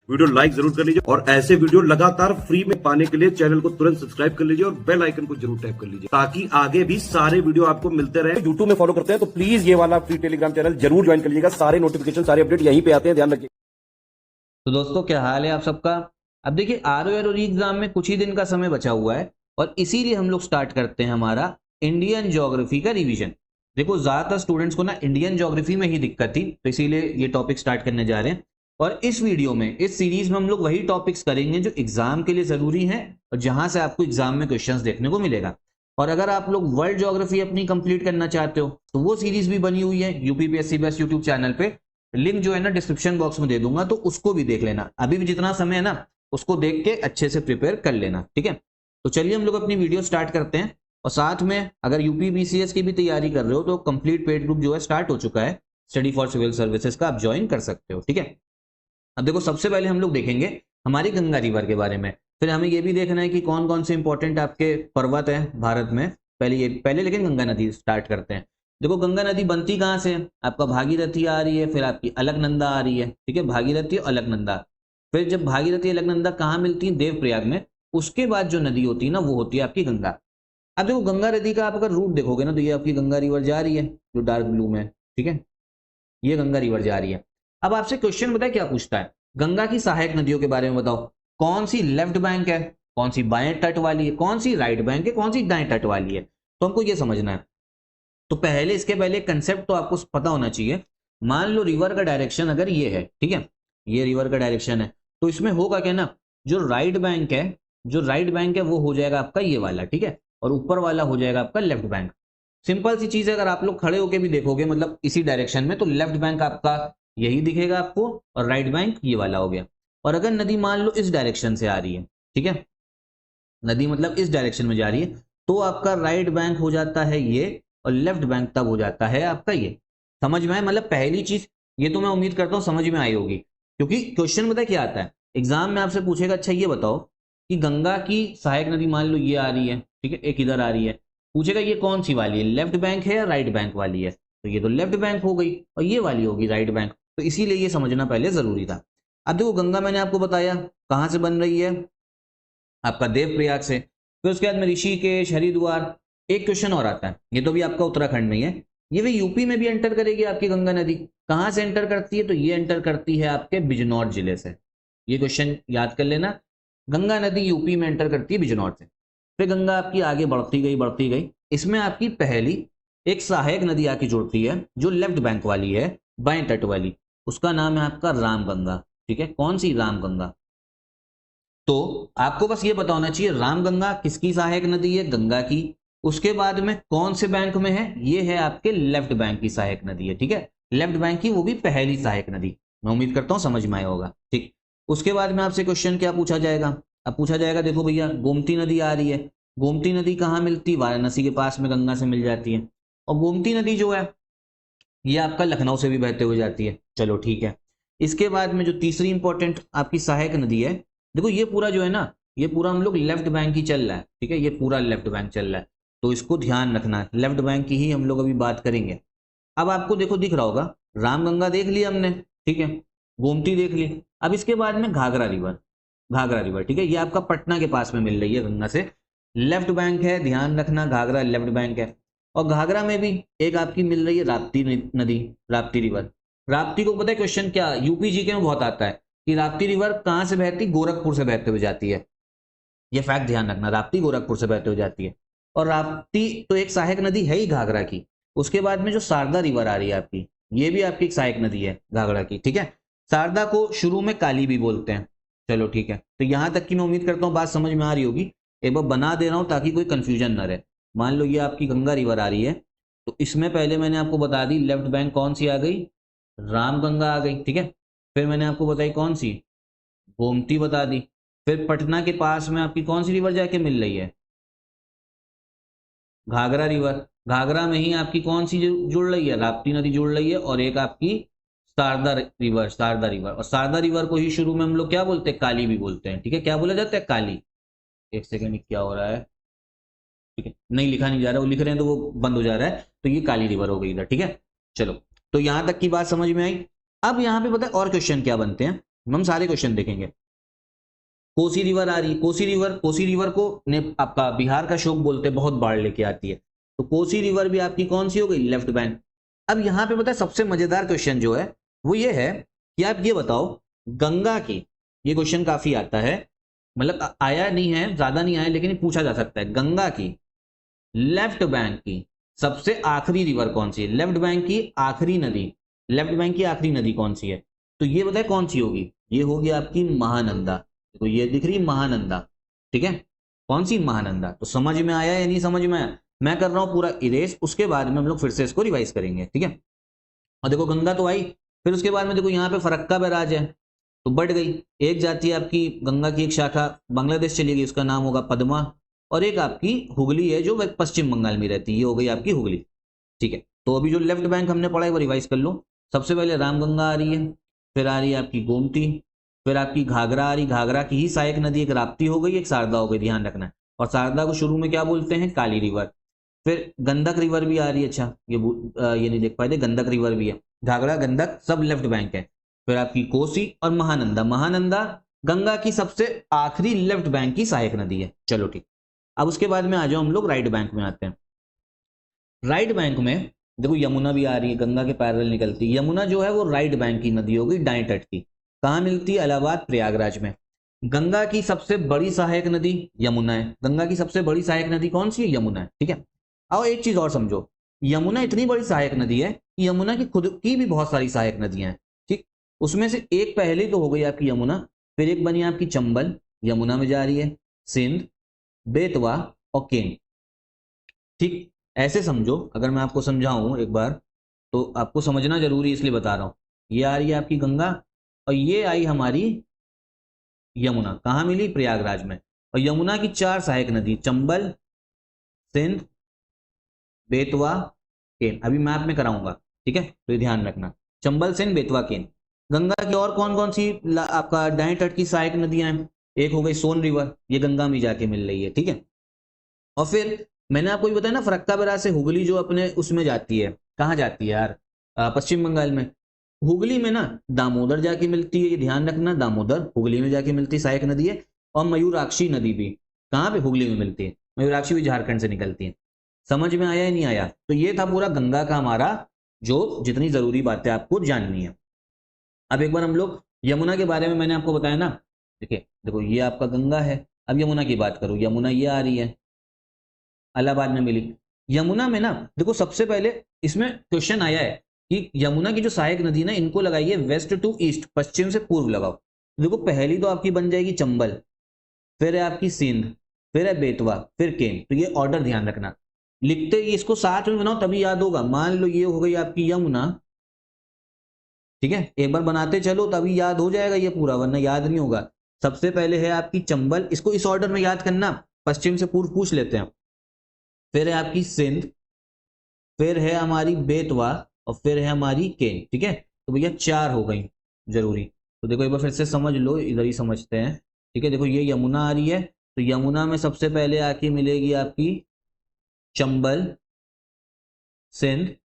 Video like जरूर कर लीजिए और ऐसे वीडियो लगातार फ्री में पाने के लिए चैनल को तुरंत सब्सक्राइब कर लीजिए और बेल आइकन को जरूर टैप कर लीजिए ताकि आगे भी सारे वीडियो आपको मिलते रहे। यूट्यूब में फॉलो करते हैं तो प्लीज ये वाला फ्री टेलीग्राम चैनल जरूर ज्वाइन कर लीजिएगा। सारे नोटिफिकेशन सारे अपडेट यहीं पे आते हैं, ध्यान रखिए। तो दोस्तों क्या हाल है आप सबका। अब देखिए आरओ एग्जाम में कुछ ही दिन का समय बचा हुआ है और इसीलिए हम लोग स्टार्ट करते हैं हमारा इंडियन ज्योग्राफी का रिवीजन। देखो ज्यादातर स्टूडेंट्स को ना इंडियन ज्योग्राफी में ही दिक्कत थी, तो इसीलिए ये टॉपिक स्टार्ट करने जा रहे हैं। और इस वीडियो में, इस सीरीज में हम लोग वही टॉपिक्स करेंगे जो एग्जाम के लिए जरूरी हैं और जहां से आपको एग्जाम में क्वेश्चंस देखने को मिलेगा। और अगर आप लोग वर्ल्ड ज्योग्राफी अपनी कंप्लीट करना चाहते हो तो वो सीरीज भी बनी हुई है यूपीपीएससी बेस्ट यूट्यूब चैनल पे, लिंक जो है ना डिस्क्रिप्शन बॉक्स में दे दूंगा, तो उसको भी देख लेना। अभी भी जितना समय है ना उसको देख के अच्छे से प्रिपेयर कर लेना, ठीक है। तो चलिए हम लोग अपनी वीडियो स्टार्ट करते हैं। और साथ में अगर यूपी बीसीएस की भी तैयारी कर रहे हो तो कंप्लीट पेड ग्रुप जो है स्टार्ट हो चुका है, स्टडी फॉर सिविल सर्विसेज का, आप ज्वाइन कर सकते हो, ठीक है। अब देखो सबसे पहले हम लोग देखेंगे हमारी गंगा रिवर के बारे में, फिर हमें ये भी देखना है कि कौन कौन से इंपॉर्टेंट आपके पर्वत है भारत में। पहले लेकिन गंगा नदी स्टार्ट करते हैं। देखो गंगा नदी बनती कहाँ से है, आपका भागीरथी आ रही है, फिर आपकी अलकनंदा आ रही है, ठीक है, भागीरथी और अलकनंदा। फिर जब भागीरथी अलकनंदा कहाँ मिलती है, देवप्रयाग में। उसके बाद जो नदी होती है ना वो होती है आपकी गंगा। अब देखो गंगा नदी का आप अगर रूट देखोगे ना तो ये आपकी गंगा रिवर जा रही है जो डार्क ब्लू में, ठीक है, ये गंगा रिवर जा रही है। अब आपसे क्वेश्चन बताए क्या पूछता है, गंगा की सहायक नदियों के बारे में बताओ, कौन सी लेफ्ट बैंक है, कौन सी बाएं तट वाली है, कौन सी राइट बैंक है, कौन सी दाएं तट वाली है। तो हमको ये समझना है। तो पहले इसके पहले कंसेप्ट तो आपको पता होना चाहिए। मान लो रिवर का डायरेक्शन अगर ये है, ठीक है, ये रिवर का डायरेक्शन है, तो इसमें होगा क्या ना, जो राइट बैंक है, जो राइट बैंक है वो हो जाएगा आपका ये वाला, ठीक है, और ऊपर वाला हो जाएगा आपका लेफ्ट बैंक। सिंपल सी चीज है, अगर आप लोग खड़े होके भी देखोगे मतलब इसी डायरेक्शन में, तो लेफ्ट बैंक आपका यही दिखेगा आपको और राइट बैंक ये वाला हो गया। और अगर नदी मान लो इस डायरेक्शन से आ रही है, ठीक है, नदी मतलब इस डायरेक्शन में जा रही है, तो आपका राइट बैंक हो जाता है ये और लेफ्ट बैंक तब हो जाता है आपका ये। समझ में आए, मतलब पहली चीज ये तो मैं उम्मीद करता हूं समझ में आई होगी, क्योंकि क्वेश्चन पता क्या आता है एग्जाम में आपसे पूछेगा, अच्छा ये बताओ कि गंगा की सहायक नदी मान लो ये आ रही है, ठीक है, एक इधर आ रही है, पूछेगा ये कौन सी वाली है, लेफ्ट बैंक है या राइट बैंक वाली है, तो ये तो लेफ्ट बैंक हो गई और ये वाली होगी राइट बैंक। तो इसीलिए ये समझना पहले जरूरी था। अब देखो गंगा मैंने आपको बताया कहाँ से बन रही है, आपका देवप्रयाग से। फिर उसके बाद में ऋषिकेश, हरिद्वार। एक क्वेश्चन और आता है, ये तो भी आपका उत्तराखंड में ही है, ये भी यूपी में भी एंटर करेगी आपकी गंगा नदी। कहाँ से एंटर करती है, तो ये एंटर करती है आपके बिजनौर जिले से। ये क्वेश्चन याद कर लेना, गंगा नदी यूपी में एंटर करती है बिजनौर से। फिर गंगा आपकी आगे बढ़ती गई, इसमें आपकी पहली एक सहायक नदी आके जुड़ती है जो लेफ्ट बैंक वाली है, बाएं तट वाली, उसका नाम है आपका रामगंगा, ठीक है, कौन सी, रामगंगा। तो आपको बस ये पता होना चाहिए रामगंगा किसकी सहायक नदी है, गंगा की। उसके बाद में कौन से बैंक में है, ये है आपके लेफ्ट बैंक की सहायक नदी है, ठीक है, लेफ्ट बैंक की वो भी पहली सहायक नदी। मैं उम्मीद करता हूं समझ में आया होगा, ठीक। उसके बाद में आपसे क्वेश्चन क्या पूछा जाएगा, अब पूछा जाएगा देखो भैया गोमती नदी आ रही है, गोमती नदी कहाँ मिलती है, वाराणसी के पास में गंगा से मिल जाती है। और गोमती नदी जो है ये आपका लखनऊ से भी बहते हुए जाती है, चलो ठीक है। इसके बाद में जो तीसरी इंपॉर्टेंट आपकी सहायक नदी है, देखो ये पूरा जो है ना, ये पूरा हम लोग लेफ्ट बैंक ही चल रहा है, ठीक है, ये पूरा लेफ्ट बैंक चल रहा है, तो इसको ध्यान रखना है, लेफ्ट बैंक की ही हम लोग अभी बात करेंगे। अब आपको देखो दिख रहा होगा रामगंगा देख ली हमने, ठीक है, गोमती देख ली। अब इसके बाद में घाघरा रिवर, घाघरा रिवर, ठीक है, ये आपका पटना के पास में मिल रही है गंगा से, लेफ्ट बैंक है, ध्यान रखना, घाघरा लेफ्ट बैंक है। और घाघरा में भी एक आपकी मिल रही है राप्ती नदी, राप्ती रिवर। राप्ती को पता है क्वेश्चन क्या यूपी जीके में बहुत आता है कि राप्ती रिवर कहाँ से बहती, गोरखपुर से बहते हुए जाती है। ये फैक्ट ध्यान रखना, राप्ती गोरखपुर से बहते हुए जाती है। और राप्ती तो एक सहायक नदी है ही घाघरा की। उसके बाद में जो शारदा रिवर आ रही है आपकी, ये भी आपकी एक सहायक नदी है घाघरा की, ठीक है। शारदा को शुरू में काली भी बोलते हैं, चलो ठीक है। तो यहां तक की मैं उम्मीद करता हूँ बात समझ में आ रही होगी। एक बार बना दे रहा हूं ताकि कोई कंफ्यूजन ना रहे। मान लो ये आपकी गंगा रिवर आ रही है, तो इसमें पहले मैंने आपको बता दी लेफ्ट बैंक कौन सी आ गई, रामगंगा आ गई, ठीक है। फिर मैंने आपको बताई कौन सी, गोमती बता दी। फिर पटना के पास में आपकी कौन सी रिवर जाके मिल रही है, घाघरा रिवर। घाघरा में ही आपकी कौन सी जुड़ रही है, राप्ती नदी जुड़ रही है, और एक आपकी शारदा रिवर, शारदा रिवर। और शारदा रिवर को ही शुरू में हम लोग क्या बोलते हैं, काली भी बोलते हैं, ठीक है, क्या बोला जाता है, काली। एक सेकेंड क्या हो रहा है, ठीक है, नहीं लिखा नहीं जा रहा, वो लिख रहे हैं तो वो बंद हो जा रहा है, तो ये काली रिवर हो गई इधर, ठीक है। चलो तो यहां तक की बात समझ में आई। अब यहाँ पे पता है और क्वेश्चन क्या बनते हैं, हम सारे क्वेश्चन देखेंगे। कोसी रिवर आ रही है, कोसी रिवर को ने आपका बिहार का शोक बोलते हैं, बहुत बाढ़ लेके आती है। तो कोसी रिवर भी आपकी कौन सी हो गई, लेफ्ट बैंक। अब यहाँ पे पता है सबसे मजेदार क्वेश्चन जो है वो ये है कि आप ये बताओ गंगा की, ये क्वेश्चन काफी आता है, मतलब आया नहीं है, ज्यादा नहीं आया, लेकिन पूछा जा सकता है, गंगा की लेफ्ट बैंक की सबसे आखिरी रिवर कौन सी है, लेफ्ट बैंक की आखिरी नदी, लेफ्ट बैंक की आखिरी नदी कौन सी है। तो ये बताए कौन सी होगी, ये होगी आपकी महानंदा। तो ये दिख रही महानंदा, ठीक है, कौन सी महानंदा। तो समझ में आया या नहीं समझ में आया, मैं कर रहा हूं पूरा इरेज, उसके बाद में हम लोग फिर से इसको रिवाइज करेंगे, ठीक है। और देखो गंगा तो आई, फिर उसके बाद में देखो यहाँ पे फरक्का बैराज है, तो बढ़ गई, एक जाती है आपकी गंगा की एक शाखा बांग्लादेश चली गई, उसका नाम होगा पद्मा, और एक आपकी हुगली है जो पश्चिम बंगाल में रहती है, ये हो गई आपकी हुगली, ठीक है। तो अभी जो लेफ्ट बैंक हमने पढ़ा है वो रिवाइज कर लो। सबसे पहले रामगंगा आ रही है, फिर आ रही है आपकी गोमती, फिर आपकी घाघरा आ रही, घाघरा की ही सहायक नदी एक राप्ती हो गई, एक शारदा हो गई, ध्यान रखना है। और शारदा को शुरू में क्या बोलते हैं, काली रिवर। फिर गंडक रिवर भी आ रही है, अच्छा ये नहीं देख पाए थे, गंडक रिवर भी है, घाघरा गंडक सब लेफ्ट बैंक है। फिर आपकी कोसी और महानंदा, महानंदा गंगा की सबसे आखिरी लेफ्ट बैंक की सहायक नदी है, चलो ठीक। अब उसके बाद में आ जाओ हम लोग राइट बैंक में आते हैं। राइट बैंक में देखो यमुना भी आ रही है, गंगा के पैरेलल निकलती है, यमुना जो है वो राइट बैंक की नदी होगी, दाएं तट की। कहाँ मिलती है, इलाहाबाद प्रयागराज में। गंगा की सबसे बड़ी सहायक नदी यमुना है, गंगा की सबसे बड़ी सहायक नदी कौन सी है, यमुना है, ठीक है। और एक चीज और समझो, यमुना इतनी बड़ी सहायक नदी है कि यमुना की खुद की भी बहुत सारी सहायक नदियां हैं, ठीक। उसमें से एक पहले तो हो गई आपकी यमुना, फिर एक बनी आपकी चंबल, यमुना में जा रही है, सिंध, बेतवा और केन, ठीक। ऐसे समझो, अगर मैं आपको समझाऊं एक बार तो आपको समझना जरूरी इसलिए बता रहा हूं। ये आ रही है आपकी गंगा और ये आई हमारी यमुना, कहाँ मिली, प्रयागराज में। और यमुना की चार सहायक नदी, चंबल, सिंध, बेतवा, केन, अभी मैप में कराऊंगा, ठीक है, तो ये ध्यान रखना, चंबल, सिंध, बेतवा, केन। गंगा की और कौन कौन सी आपका दाएं तट की सहायक नदियां हैं, एक हो गई सोन रिवर, ये गंगा में जाके मिल रही है, ठीक है। और फिर मैंने आपको भी बताया ना, फरक्का बैराज से हुगली जो अपने उसमें जाती है, कहाँ जाती है यार, पश्चिम बंगाल में। हुगली में ना दामोदर जाके मिलती है, ये ध्यान रखना, दामोदर हुगली में जाके मिलती है, सहायक नदी है। और मयूराक्षी नदी भी कहाँ पे, हुगली में मिलती है, मयूराक्षी भी झारखंड से निकलती है। समझ में आया या नहीं आया। तो ये था पूरा गंगा का हमारा जो जितनी जरूरी बातें आपको जाननी है। अब एक बार हम लोग यमुना के बारे में, मैंने आपको बताया ना, देखिए देखो ये आपका गंगा है, अब यमुना की बात करूं, यमुना ये आ रही है, इलाहाबाद में मिली। यमुना में ना देखो सबसे पहले इसमें क्वेश्चन आया है कि यमुना की जो सहायक नदी ना, इनको लगाइए वेस्ट टू ईस्ट, पश्चिम से पूर्व लगाओ। देखो पहली तो आपकी बन जाएगी चंबल, फिर है आपकी सिंध, फिर है बेतवा, फिर केन। तो ये ऑर्डर ध्यान रखना, लिखते ही इसको साथ में बनाओ तभी याद होगा। मान लो ये हो गई आपकी यमुना, ठीक है, एक बार बनाते चलो तभी याद हो जाएगा ये पूरा, वरना याद नहीं होगा। सबसे पहले है आपकी चंबल, इसको इस ऑर्डर में याद करना, पश्चिम से पूर्व पूछ लेते हैं। फिर है आपकी सिंध, फिर है हमारी बेतवा, और फिर है हमारी केन, ठीक है। तो भैया चार हो गई जरूरी। तो देखो एक बार फिर से समझ लो, इधर ही समझते हैं, ठीक है। देखो ये यमुना आ रही है, तो यमुना में सबसे पहले आके मिलेगी आपकी चंबल, सिंध,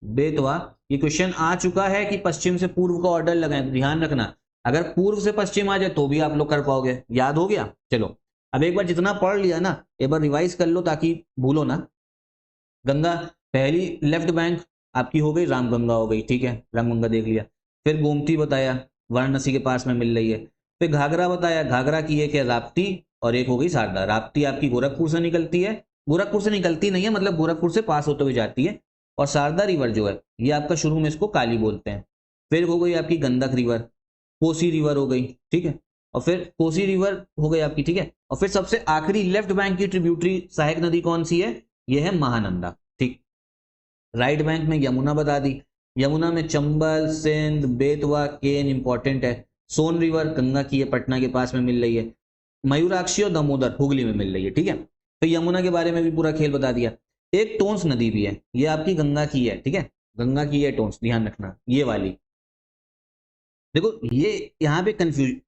बेतवा। ये क्वेश्चन आ चुका है कि पश्चिम से पूर्व का ऑर्डर लगाएं, ध्यान रखना, अगर पूर्व से पश्चिम आ जाए तो भी आप लोग कर पाओगे, याद हो गया। चलो अब एक बार जितना पढ़ लिया ना, एक बार रिवाइज कर लो ताकि भूलो ना। गंगा पहली लेफ्ट बैंक आपकी हो गई, रामगंगा हो गई, ठीक है, रामगंगा देख लिया। फिर गोमती बताया, वाराणसी के पास में मिल रही है। फिर घाघरा बताया, घाघरा की एक है राप्ती और एक हो गई शारदा। राप्ती आपकी गोरखपुर से निकलती है, गोरखपुर से निकलती नहीं है, मतलब गोरखपुर से पास होते हुए जाती है। और शारदा रिवर जो है ये आपका शुरू में इसको काली बोलते हैं। फिर हो गई आपकी गंडक रिवर, कोसी रिवर हो गई, ठीक है, और फिर कोसी रिवर हो गई आपकी, ठीक है। और फिर सबसे आखिरी लेफ्ट बैंक की ट्रिब्यूटरी सहायक नदी कौन सी है, ये है महानंदा, ठीक। राइट बैंक में यमुना बता दी, यमुना में चंबल, सिंध, बेतवा, केन इंपॉर्टेंट है। सोन रिवर गंगा की है, पटना के पास में मिल रही है। मयूराक्षी और दामोदर हुगली में मिल रही है, ठीक है। तो यमुना के बारे में भी पूरा खेल बता दिया। एक टोंस नदी भी है, ये आपकी गंगा की है, ठीक है, गंगा की है टोंस, ध्यान रखना ये वाली। देखो ये यहाँ पे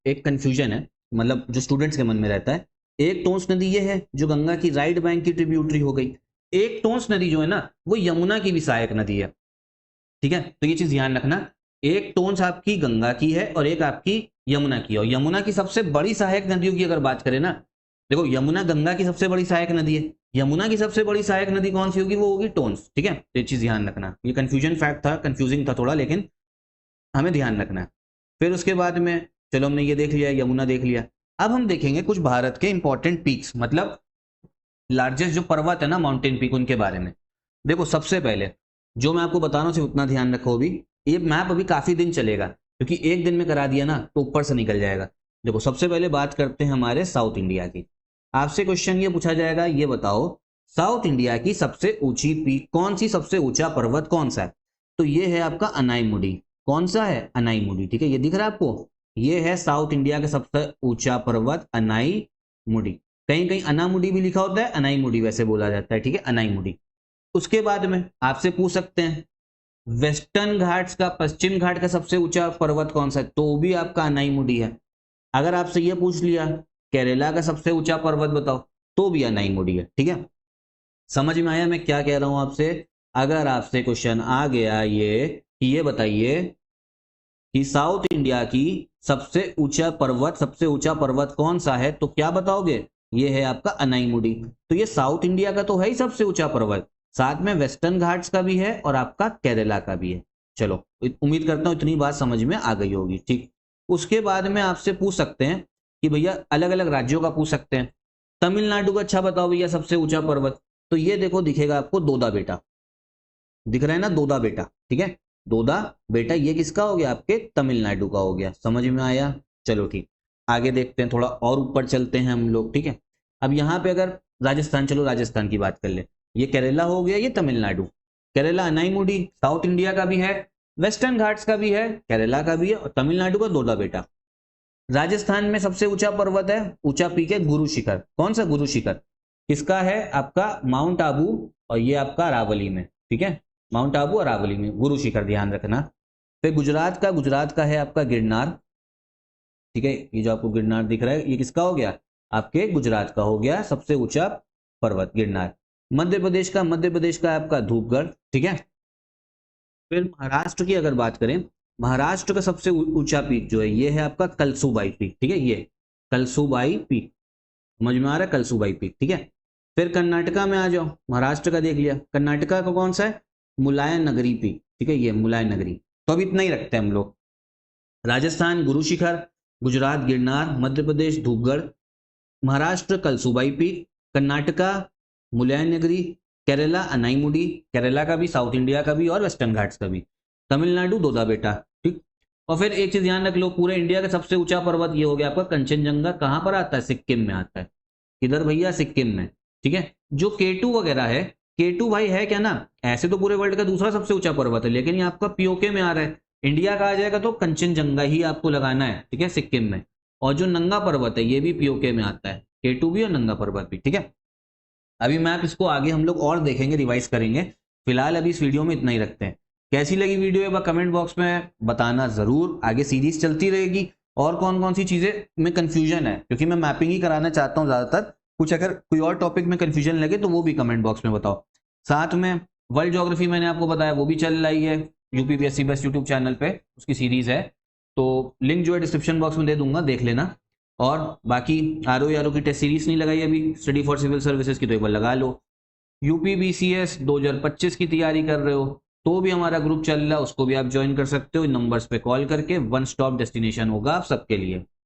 एक कंफ्यूजन है, मतलब जो स्टूडेंट्स के मन में रहता है। एक टोंस नदी ये है जो गंगा की राइट बैंक की ट्रिब्यूटरी हो गई, एक टोंस नदी जो है ना वो यमुना की भी सहायक नदी है, ठीक है। तो ये चीज ध्यान रखना, एक टोन्स आपकी गंगा की है और एक आपकी यमुना की है। और यमुना की सबसे बड़ी सहायक नदियों की अगर बात करें ना, देखो यमुना गंगा की सबसे बड़ी सहायक नदी है, यमुना की सबसे बड़ी सहायक नदी कौन सी होगी, वो होगी टोन्स। ठीक है, तो ये चीज ध्यान रखना, ये कंफ्यूजन फैक्ट था, कंफ्यूजिंग था थोड़ा, लेकिन हमें ध्यान रखना है। फिर उसके बाद में चलो हमने ये देख लिया, यमुना देख लिया। अब हम देखेंगे कुछ भारत के इंपॉर्टेंट पीक्स, मतलब लार्जेस्ट जो पर्वत है ना, माउंटेन पीक, उनके बारे में। देखो सबसे पहले जो मैं आपको बता रहा हूँ सिर्फ उतना ध्यान रखो, अभी ये मैप अभी काफी दिन चलेगा, क्योंकि एक दिन में करा दिया ना तो ऊपर से निकल जाएगा। देखो सबसे पहले बात करते हैं हमारे साउथ इंडिया की। आपसे क्वेश्चन ये पूछा जाएगा, ये बताओ साउथ इंडिया की सबसे ऊंची पीक कौन सी, सबसे ऊंचा पर्वत कौन सा है? तो ये है आपका अनाईमुडी। कौन सा है? अनाईमुडी। ठीक है, ये दिख रहा है आपको, ये है साउथ इंडिया का सबसे ऊंचा पर्वत अनाईमुडी। कहीं कहीं अनामुडी भी लिखा होता है, अनाईमुडी वैसे बोला जाता है। ठीक है, अनाईमुडी। उसके बाद में आपसे पूछ सकते हैं वेस्टर्न घाट्स का, पश्चिम घाट का सबसे ऊंचा पर्वत कौन सा है? तो भी आपका अनाईमुडी है। अगर आपसे ये पूछ लिया केरला का सबसे ऊंचा पर्वत बताओ, तो भी अनाईमुडी है। ठीक है, समझ में आया मैं क्या कह रहा हूं आपसे? अगर आपसे क्वेश्चन आ गया ये बताइए कि साउथ इंडिया की सबसे ऊंचा पर्वत कौन सा है, तो क्या बताओगे? ये है आपका अनाईमुडी। तो ये साउथ इंडिया का तो है ही सबसे ऊंचा पर्वत, साथ में वेस्टर्न घाट्स का भी है और आपका केरला का भी है। चलो उम्मीद करता हूं इतनी बात समझ में आ गई होगी। ठीक, उसके बाद में आपसे पूछ सकते हैं कि भैया अलग अलग राज्यों का पूछ सकते हैं। तमिलनाडु का अच्छा बताओ भैया सबसे ऊंचा पर्वत। तो ये देखो दिखेगा आपको दोदा बेटा, दिख रहा है ना, दोदा बेटा। ठीक है, दोदा बेटा ये किसका हो गया? आपके तमिलनाडु का हो गया। समझ में आया? चलो ठीक, आगे देखते हैं, थोड़ा और ऊपर चलते हैं हम लोग। ठीक है, अब यहाँ पे अगर राजस्थान, चलो राजस्थान की बात कर ले, ये केरला हो गया, ये तमिलनाडु। केरला अनाईमुडी साउथ इंडिया का भी है, वेस्टर्न घाट्स का भी है, केरला का भी है, और तमिलनाडु का दोदा बेटा। राजस्थान में सबसे ऊंचा पर्वत है, ऊंचा पीक है गुरु शिखर। कौन सा गुरु शिखर? किसका है? आपका माउंट आबू, और ये आपका अरावली में। ठीक है, माउंट आबू और अरावली में गुरु शिखर, ध्यान रखना। फिर गुजरात का है आपका गिरनार। ठीक है, ये जो आपको गिरनार दिख रहा है, ये किसका हो गया? आपके गुजरात का हो गया सबसे ऊंचा पर्वत गिरनार। मध्य प्रदेश का है आपका धूपगढ़। ठीक है, फिर महाराष्ट्र की अगर बात करें, महाराष्ट्र का सबसे ऊंचा पीक जो है ये है आपका कलसुबाई पीक। ठीक है, ये कलसुबाई पीक, समझ में आ रहा है? कलसुबाई पीक। ठीक है, फिर कर्नाटका में आ जाओ, महाराष्ट्र का देख लिया, कर्नाटका का कौन सा है? मुलायन नगरी पीक। ठीक है, ये मुलायन नगरी। तो अब इतना ही रखते हैं हम लोग। राजस्थान गुरु शिखर, गुजरात गिरनार, मध्य प्रदेश धूपगढ़, महाराष्ट्र कलसुबाई पीक, कर्नाटका मुलायन नगरी, केरला अनाईमुडी, केरला का भी, साउथ इंडिया का भी और वेस्टर्न घाट्स का भी, तमिलनाडु दोदा बेटा। ठीक, और फिर एक चीज ध्यान रख लो, पूरे इंडिया का सबसे ऊंचा पर्वत ये हो गया आपका कंचनजंगा। कहां पर आता है? सिक्किम में आता है। किधर भैया? सिक्किम में। ठीक है, जो केटू वगैरह है, केटू भाई है क्या ना, ऐसे तो पूरे वर्ल्ड का दूसरा सबसे ऊंचा पर्वत है, लेकिन ये आपका पीओके में आ रहा है। इंडिया का आ जाएगा तो कंचनजंगा ही आपको लगाना है। ठीक है, सिक्किम में। और जो नंगा पर्वत है ये भी पीओके में आता है, केटू भी और नंगा पर्वत भी। ठीक है, अभी मैप इसको आगे हम लोग और देखेंगे, रिवाइज करेंगे। फिलहाल अभी इस वीडियो में इतना ही रखते हैं। कैसी लगी वीडियो एक बार कमेंट बॉक्स में बताना जरूर। आगे सीरीज चलती रहेगी, और कौन कौन सी चीजें में कंफ्यूजन है, क्योंकि मैं मैपिंग ही कराना चाहता हूँ ज्यादातर। कुछ अगर कोई और टॉपिक में कंफ्यूजन लगे तो वो भी कमेंट बॉक्स में बताओ। साथ में वर्ल्ड ज्योग्राफी मैंने आपको बताया वो भी चल रही है यूपीपीएससी बेस्ट यूट्यूब चैनल पे, उसकी सीरीज है, तो लिंक जो है डिस्क्रिप्शन बॉक्स में दे दूंगा, देख लेना। और बाकी आरओ की टेस्ट सीरीज नहीं लगाई अभी स्टडी फॉर सिविल सर्विसेज की, तो एक बार लगा लो। यूपी बीसीएस 2025 की तैयारी कर रहे हो तो भी हमारा ग्रुप चल रहा है, उसको भी आप ज्वाइन कर सकते हो। इन नंबर्स पे कॉल करके, वन स्टॉप डेस्टिनेशन होगा आप सबके लिए।